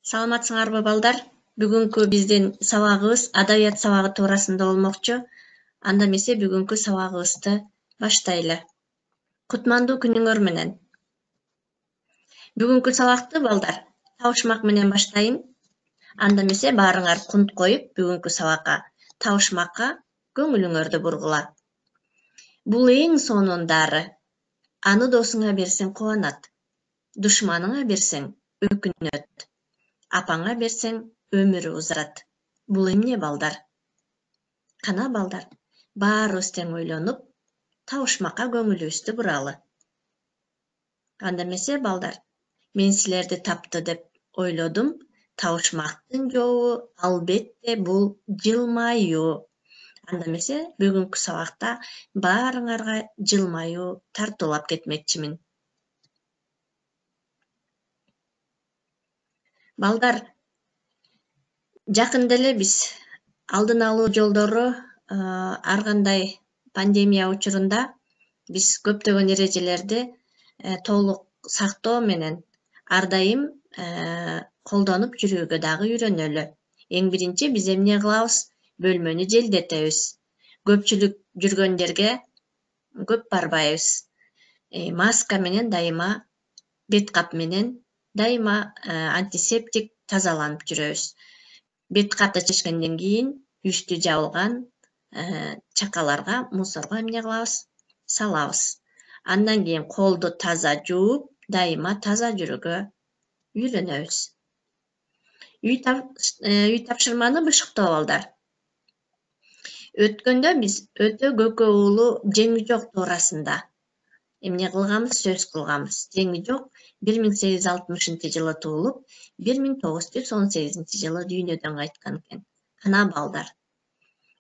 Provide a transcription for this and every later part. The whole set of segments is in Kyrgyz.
Саламатсыңарбы балдар? Бүгүнкү биздин сабагыбыз адабият сабагы туурасында болмокчу. Анда эмесе бүгүнкү сабагыбызды баштайлы. Кутмандуу күнүңөр менен. Бүгүнкү сабакты балдар табышмак менен баштайын. Анда эмесе баарыңар кунт коюп, бүгүнкү сабакка табышмакка көңүлүңөрдү бургула. Бул эң сонун дары. Аны досуңа берсең кубанат. Душманыңа берсең өкүнөт. Апаңа берсең өмүрү узарат. Бул эмне балдар? Кана балдар, баарыбыз тең ойлонуп, табышмакка көңүлүбүздү буралы. Анда эмесе балдар, мен силерди тапты деп ойлодум. Табышмактын жообу албетте бул жылмаюу. Анда эмесе бүгүнкү сабакта баарыңарга жылмаюу тартуулап кетмекчимин. Балдар, жакында эле биз алдын алуу жолдору ар кандай пандемия учурунда биз көптөгөн эрежелерди толук сактоо менен ар дайым колдонуп жүрүүгө дагы үйрөнөлү. Эң биринчи биз эмне кылабыз? Бөлмөнү желдетебиз. Көпчүлүк жүргөн жерге көп барбайбыз. Маска менен дайыма, бет кап менен дайыма антисептик тазаланып жүрөбүз. Бет капты чечкенден кийин үстү жабылган чакаларга, мусорго эмне кылабыз? Салабыз. Андан кийин колду таза жууп, дайыма таза жүрүүгө үйрөнөбүз. Үй тапшырманы бышыктоо балдар. Өткөндө биз өтө көкө уулуу Жеңи жок туурасында эмне кылганбыз? Сөз кылганбыз. Жеңи жок 1860-жылы туулуп, 1918-жылы дүйнөдөн кайткан экен. Кана балдар.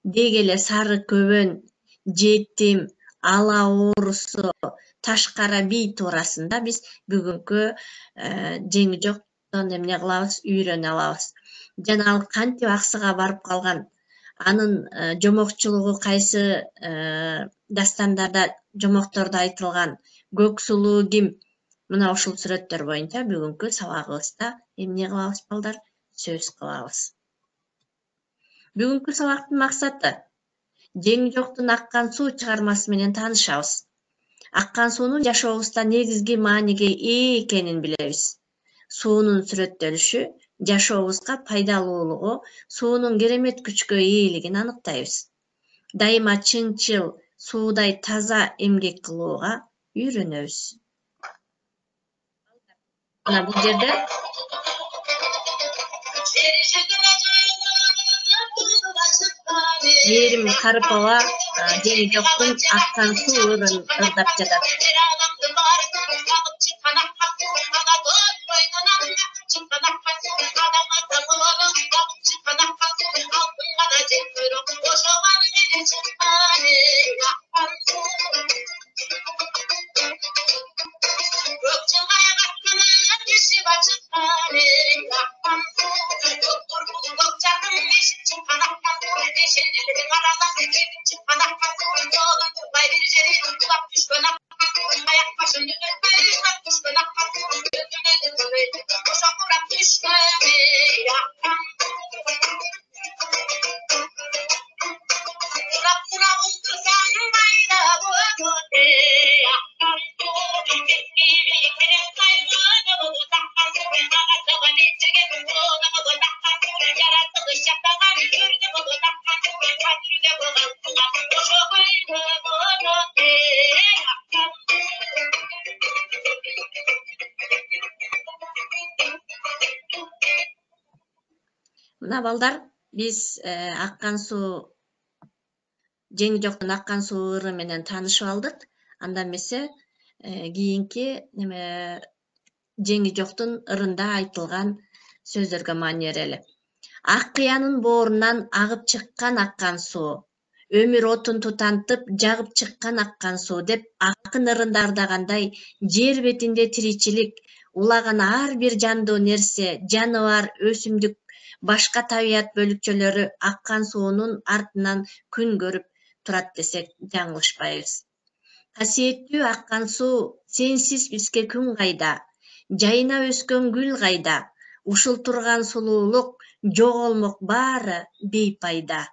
Деги эле сары көбөн, жетим, ала оорусу, ташкара бий туурасында биз бүгүнкү Жеңи жоктон эмне кылабыз? Үйрөнө алабыз. Жана ал кантип аксыга барып калган, анын жомокчулугу кайсы дастандарда, жомоктордо айтылган, көк сулуу ким? Мына ушул сүрөттөр боюнча бүгүнкү сабагыбызда эмне кылабыз балдар? Сөз кылабыз. Бүгүнкү сабактын максаты Жеңи жоктун аккан суу чыгармасы менен таанышабыз. Аккан суунун жашообузда негизги мааниге ээ экенин билебиз. Суунун сүрөттөлүшү жашообузга пайдалуулугу, суунун керемет күчкө ээлигин аныктайбыз. Дайыма чынчыл, суудай таза эмгек кылууга үйрөнөбүз. Мына бул жерде Мээрим Карыпова Жеңи жоктун аккан суун ырдап жатат. Мына балдар, биз аккан суу, Жеңи жоктун аккан суу ыры менен таанышып алдык. Анда эмесе кийинки Жеңи жоктун ырында айтылган сөздөргө маани берели. Ак кыянын боорунан агып чыккан аккан суу, өмүр отун тутантып жагып чыккан аккан суу деп акын ырында ырдагандай, жер бетинде тиричилик, улаган ар бир жандуу нерсе, жаныбар, өсүмдүк, башка табият бөлүкчөлөрү аккан суунун артынан күн көрүп турат десек жаңылышпайбыз. Касиеттүү аккан суу, сенсиз бизге күн кайда? Жайына өскөн гүл кайда? Ушул турган сулуулук жоголмок баары бейпайда.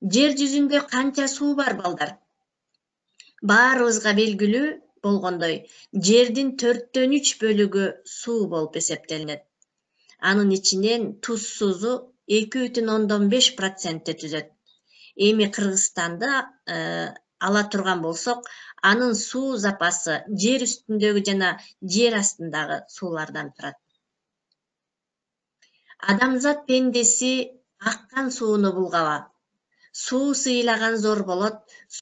Жер жүзүндө канча суу бар балдар? Баарыбызга белгилүү болгондой, жердин 4/3 бөлүгү суу болуп эсептелинет. Анын ичинен туз сузу 2,5% түзөт. Эми Кыргызстанды ала турган болсок, анын суу запасы жер үстүндөгү жана жер астындагы суулардан турат. Адамзат пендеси аккан сууну булгаба. Суу сыйлаган зор болот,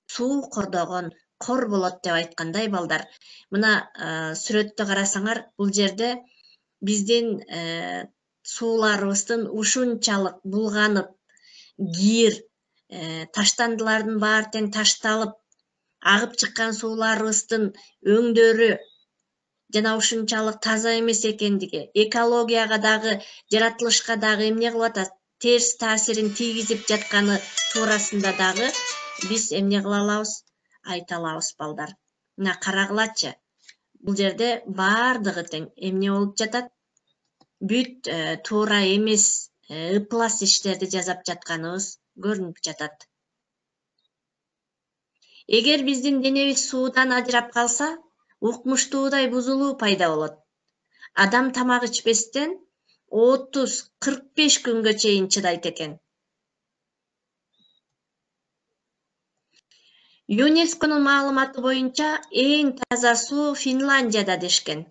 суу кордогон кор болот деп айткандай балдар. Мына сүрөттө карасаңар, бул жерде биздин сууларыбыздын ушунчалык булганып, кир, таштандылардын баары тең ташталып, агып чыккан сууларыбыздын өңдөрү жана ушунчалык таза эмес экендиги, экологияга дагы, жаратылышка дагы эмне кылып атат, терс таасирин тийгизип жатканы туурасында дагы биз эмне кыла алабыз, айта алабыз балдар. Мына карагылачы, бул жерде баардыгы тең эмне болуп жатат? Бүт туура эмес ыплас иштерди жасап жатканыбыз көрүнүп жатат. Эгер биздин денебиз суудан ажырап калса, укмуштуудай бузулуу пайда болот. Адам тамак ичпестен 30-45 күнгө чейин чыдайт экен. ЮНЕСКОнун маалыматы боюнча эң таза суу Финляндияда дешкен.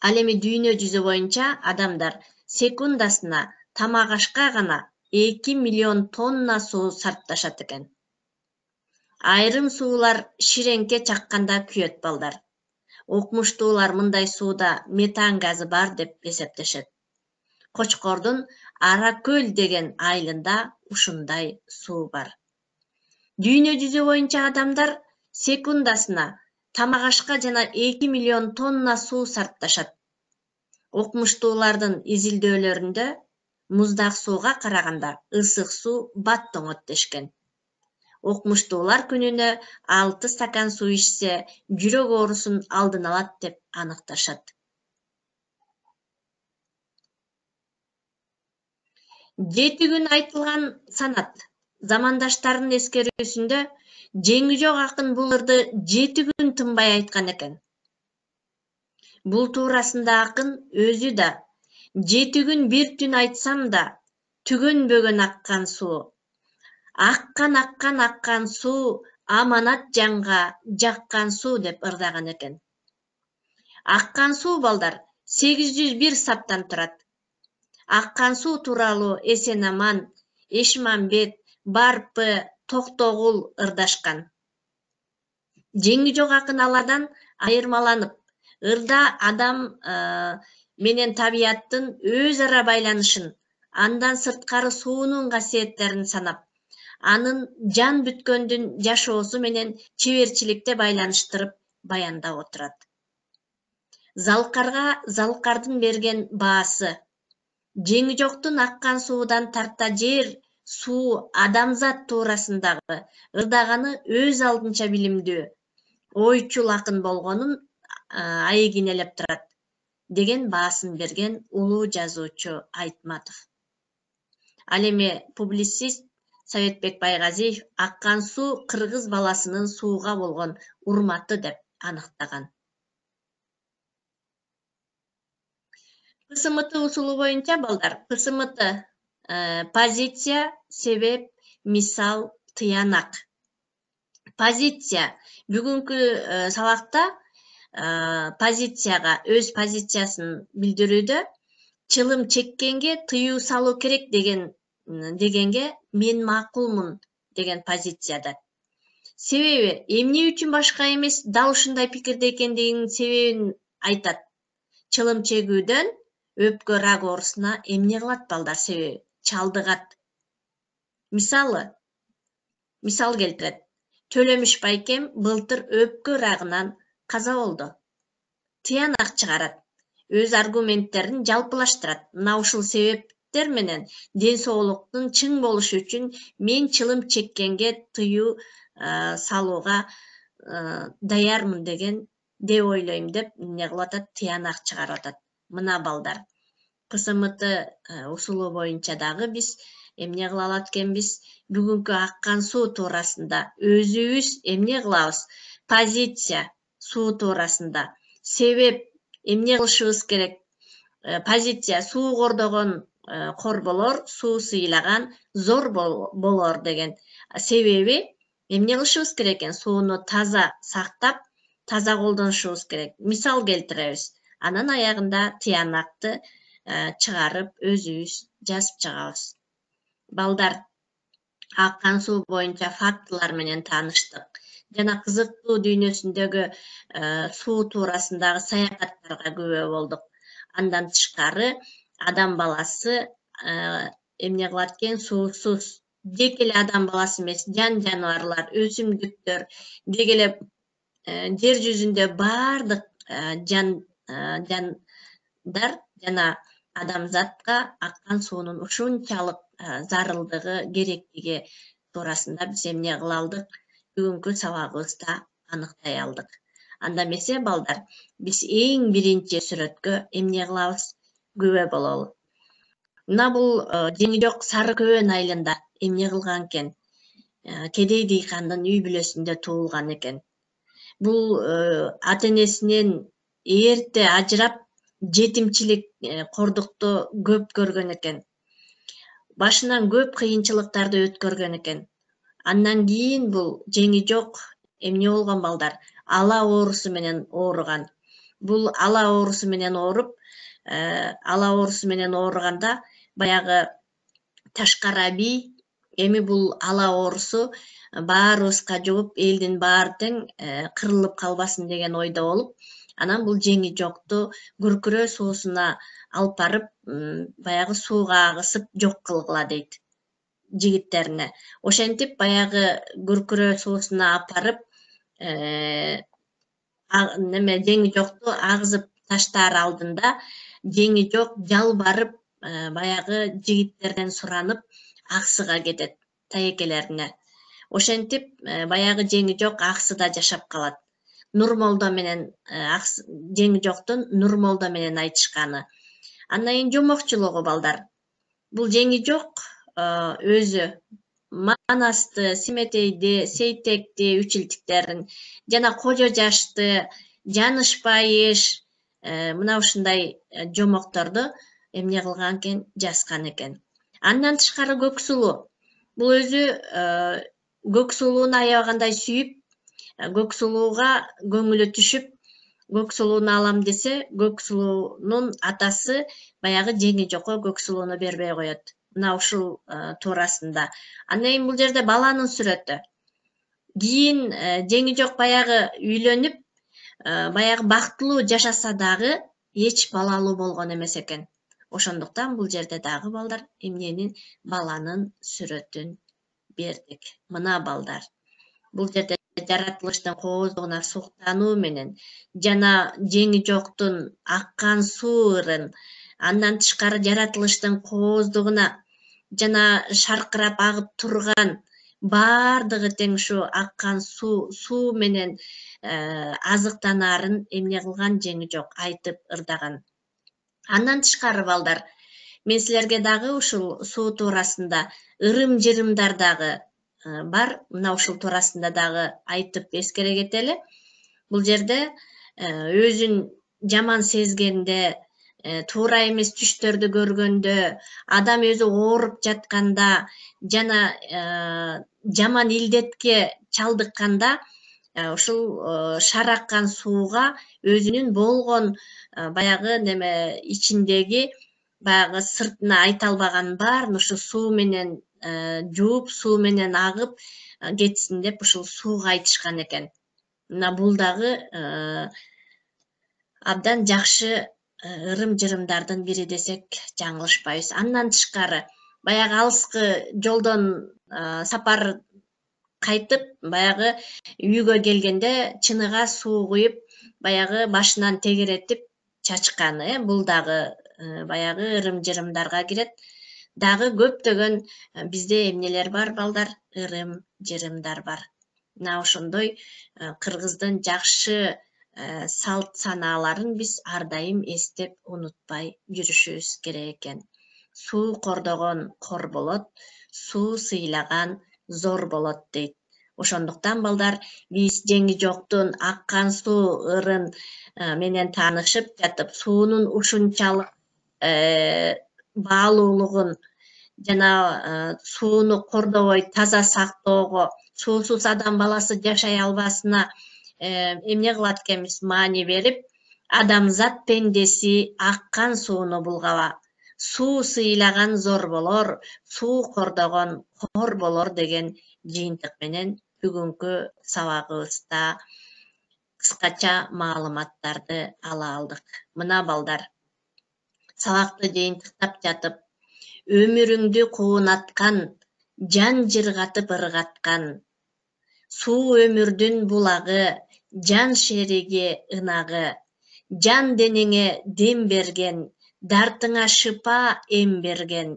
Ал эми дүйнө жүзү боюнча адамдар секундасына тамак ашка гана 2 миллион тонна суу сарпташат экен. Айрым суулар ширеңке чакканда күйөт балдар. Укмуштуулар мындай сууда метан газы бар деп эсептешет. Кочкордун Аракөл деген айылында ушундай суу бар. Дүйнө жүзү боюнча адамдар секундасына тамак ашка жана 2 миллион тонна суу сарпташат. Укмуштуулардын изилдөөлөрүндө муздак сууга караганда ысык суу баттоңот дешкен. Укмуштуулар күнүнө 6 стакан суу ичсе, жүрөк оорусун алдын алат деп аныкташат. Жети күн айтылган санат. Замандаштардын эскерүүсүндө жеңи жок акын бул ырды 7 күн тынбай айткан экен. Бул туурасында акын өзү да 7 күн бир түн айтсам да түгөнбөгөн аккан суу. Аккан суу, аманат жанга жаккан суу деп ырдаган экен. Аккан суу балдар 801 саптан турат. Аккан суу тууралуу Эсенаман, Эшмамбет, Барпы, Токтогул ырдашкан. Жеңи жок акын аладан айырмаланып, ырда адам менен табияттын өз ара байланышын, андан сырткары суунун касиеттерин санап, анын жан бүткөндүн жашоосу менен чеберчиликте байланыштырып баяндап отурат. Залкарга залкардын берген баасы. Жеңи жоктун аккан суудан тарта жер, суу, адамзат туурасындагы ырдаганы өз алдынча билимдүү, ойчул акын болгонун айыгинелеп турат, деген баасын берген улуу жазуучу Айтматов. Ал эми публицист Советбек Байгазиев аккан суу кыргыз баласынын сууга болгон урматы деп аныктаган. ПСМТ усулу боюнча балдар, ПСМТ позиция, себеп, мисал, тыянак. Позиция бүгүнкү сабакта позицияга өз позициясын билдирүүдө чылым чеккенге тыюу салуу керек дегенге мен макулмун деген позицияда. Себеби эмне үчүн башка эмес дал ушундай пикирде экендигинин себебин айтат. Чылым чегүүдөн өпкө рак оорусуна эмне кылат балдар себеби? Чалдыгат. Мисал келтирет. Төлөмүш байкем былтыр өпкө рагынан каза болду. Тыянак чыгарат. Өз аргументтерин жалпылаштырат. Мына ушул себептер менен ден соолуктун чың болушу үчүн мен чылым чеккенге тыюу салууга даярмын деген деп ойлойм деп эмне кылып атат, тыянак чыгарып атат. Мына балдар. КСМТ усулу боюнча дагы биз эмне кыла алат экенбиз? Бүгүнкү аккан суу туурасында өзүбүз эмне кылабыз? Позиция суу туурасында. Себеп эмне кылышыбыз керек? Позиция суу кордогон кор болор, суу сыйлаган зор болор деген себеби эмне кылышыбыз керек экен? Сууну таза сактап, таза колдонушубуз керек. Мисал келтиребиз. Анан аягында тыянакты чыгарып өзүбүз жазып чыгабыз. Балдар, аккан суу боюнча фактылар менен тааныштык. Жана кызыктуу дүйнөсүндөгү суу туурасындагы саякаттарга күбө болдук. Андан тышкары адам баласы эмне кылат экен? Суусуз жеке эле адам баласы эмес, жан жаныбарлар, өсүмдүктөр, деги эле жер жүзүндө баардык жандар жана адамзатка аккан суунун ушунчалык зарылдыгы, керектиги туурасында биз эмне кыла алдык? Бүгүнкү сабагыбызда аныктай алдык. Анда эмесе балдар, биз эң биринчи сүрөткө эмне кылабыз? Күбө бололу. Мына бул жеңи жок Сары Көбөн айылында эмне кылган экен? Кедей дыйкандын үй бүлөсүндө туулган экен. Бул ата энесинен эрте ажырап, жетимчилик, кордукту көп көргөн экен. Башынан көп кыйынчылыктарды өткөргөн экен. Андан кийин бул жеңи жок эмне болгон балдар? Ала оорусу менен ооруган. Бул ала оорусу менен ооруганда баягы Ташкара би эми бул ала оорусу баарыбызга жугуп, элдин баары тең кырылып калбасын деген ойдо болуп, анан бул жеңи жокту Күркүрөө суусуна алып барып, баягы сууга агысып жок кылгыла дейт жигиттерине. Ошентип баягы Күркүрөө суусуна алып барып, жеңи жокту агызып таштаар алдында жеңи жок жалбарып баягы жигиттерден суранып аксыга кетет, таекелерине. Ошентип баягы жеңи жок аксыда жашап калат. Нурмолдо менен жеңи жоктун Нурмолдо менен айтышканы. Андан кийин жомокчулугу балдар. Бул жеңи жок өзү Манасты, Симетейди, Сейтекти, Үчилтиктерин жана Кожо Жашты, Жанышбайыш мына ушундай жомокторду эмне кылган экен? Жазган экен. Андан тышкары Көксулуу. Бул өзү Көксулууну аябагандай сүйүп, Көксулууга көңүлү түшүп, Көксулууну алам десе, Көксулуунун атасы баягы жеңи жокко Көксулууну бербей коет. Мына ушул туурасында. Андан кийин бул жерде баланын сүрөтү. Кийин жеңи жок баягы үйлөнүп, баягы бактылуу жашаса дагы эч балалуу болгон эмес экен. Ошондуктан бул жерде дагы балдар эмненин баланын сүрөтүн бердик. Мына балдар. Бул жерде жаратылыштын кооздугуна суктануу менен жана жеңи жоктун аккан суу ырын, андан тышкары жаратылыштын кооздугуна жана шаркырап агып турган баардыгы тең ушу аккан суу менен азыктанаарын эмне кылган? Жеңи жок айтып ырдаган. Андан тышкары балдар, мен силерге дагы ушул суу туурасында ырым-жырымдар дагы бар. Мына ушул туурасында дагы айтып эскере кетели. Бул жерде өзүн жаман сезгенде, туура эмес түштөрдү көргөндө, адам өзү ооруп жатканда жана жаман илдетке чалдыкканда ушул шараккан сууга өзүнүн болгон баягы неме ичиндеги баягы сыртына айта албаганын баарын ушу суу менен жууп, суу менен агып кетсин деп ушул сууга айтышкан экен. Мына бул дагы абдан жакшы ырым-жырымдардын бири десек жаңылышпайбыз. Андан тышкары баягы алыскы жолдон сапар кайтып, баягы үйгө келгенде чыныга суу куюп, баягы башынан тегеретип чачканы. Бул дагы баягы ырым-жырымдарга кирет. Дагы көптөгөн бизде эмнелер бар балдар? Ырым-жырымдар бар. Мына ошондой кыргыздын жакшы салт санааларын биз ар дайым эстеп унутпай жүрүшүбүз керек экен. Суу кордогон кор болот, суу сыйлаган зор болот дейт. Ошондуктан балдар биз жеңи жоктун аккан суу ырын менен таанышып жатып, суунун ушунчалык баалуулугун жана сууну кордобой таза сактоого, суусуз адам баласы жашай албасына эмне кылат экенбиз, маани берип, адамзат пендеси аккан сууну булгаба, суу сыйлаган зор болор, суу кордогон кор болор деген жыйынтык менен бүгүнкү сабагыбызда кыскача маалыматтарды ала алдык. Мына балдар, сабакты жыйынтыктап жатып, өмүрүңдү куунаткан, жан жыргатып ыргаткан, суу өмүрдүн булагы, жан шериги ынагы, жан денеңе дем берген, дартыңа шыпа эм берген,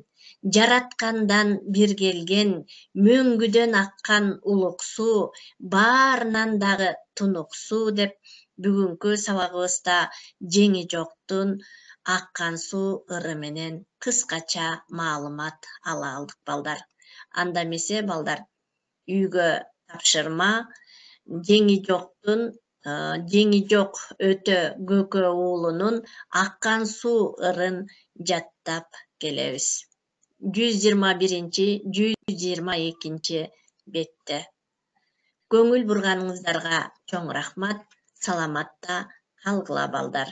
жараткандан бир келген, мөңгүдөн аккан улук суу, баарынан дагы тунук суу деп бүгүнкү сабагыбызда жеңи жоктун аккан суу ыры менен кыскача маалымат ала алдык балдар. Анда эмесе балдар, үйгө тапшырма, жеңи жок өтө көкө уулунун аккан суу ырын жаттап келебиз. 121-122 бетте. Көңүл бурганыңыздарга чоң рахмат. Саламатта калгыла балдар.